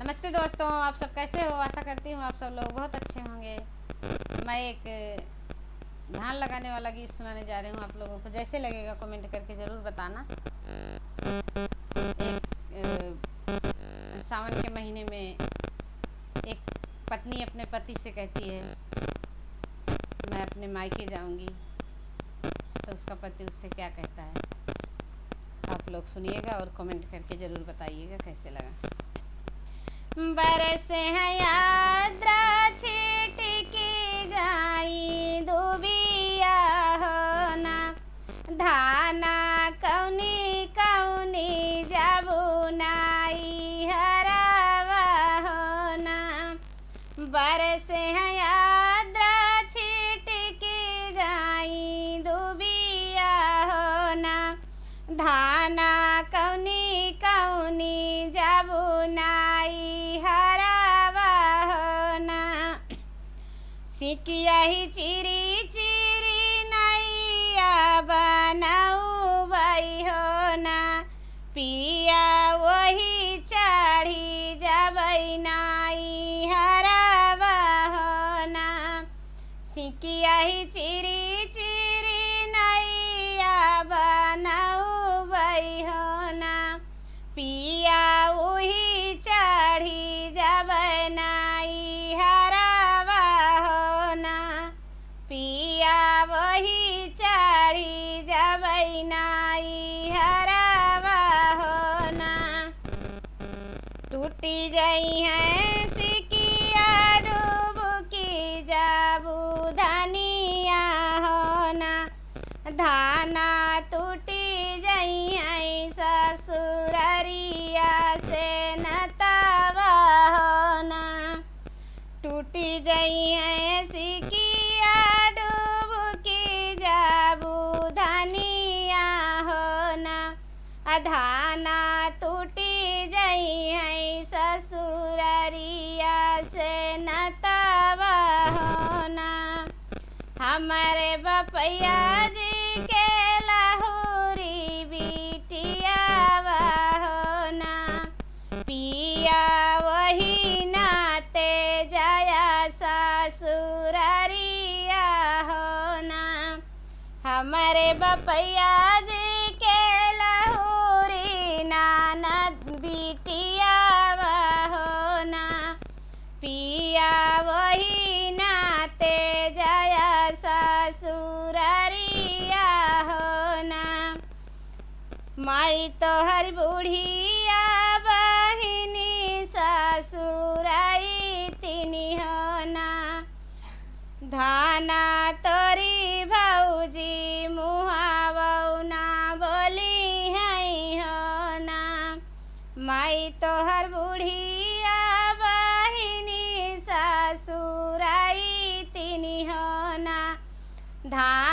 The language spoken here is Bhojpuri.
नमस्ते दोस्तों, आप सब कैसे हो। आशा करती हूँ आप सब लोग बहुत अच्छे होंगे। मैं एक धान लगाने वाला गीत सुनाने जा रही हूँ। आप लोगों को जैसे लगेगा कमेंट करके ज़रूर बताना। एक सावन के महीने में एक पत्नी अपने पति से कहती है मैं अपने मायके जाऊँगी, तो उसका पति उससे क्या कहता है आप लोग सुनिएगा और कमेंट करके ज़रूर बताइएगा कैसे लगा। बरसे हैं यात्रा छिटकी गाई दुबिया हो ना, धाना कौनी कौनी जाबू नाई हरावा हो ना। बरसे हैं यात्रा छिटकी गाई दुबिया हो ना, धाना कौनी कौनी जाबू नाई हरावा हो ना। सिकिया ही चिरी चिरी नैया बनाऊ बई हो ना, पिया वही चढ़ी जबई नाई हरावा हो ना। सिकिया ही चिरी चिरी नैया बनाऊ बई हो ना, पिया वही चढ़ी जबई नाई हरावा हो ना, पिया वही चढ़ी जबई नाई हरावा हो ना। टूटी जई है सिकिया डूबकी जाबू धनिया हो ना, धाना टूटी जई है ससुररिया से नतावा हो ना। टूटी जई है सिकिया डूबकी जाबू धनिया हो ना, धाना टूटी जई है ससुररिया से नतावा हो ना। हमारे बपैया जी के लहुरी बिटियावा हो ना, पिया वही नाते जया ससुररिया हो ना। हमारे बपैया जी के लहुरी ननद बिटियावा हो ना, पिया वही नाते जया ससुररिया हो ना। माई तो हर बूढ़िया बहिनी ससुराई तिनी हो ना, धाना तोरी भौजी मुहावौ ना बोली है हो ना। माई तो हर बूढ़िया बहिनी ससुराई तिनी हो ना, धाना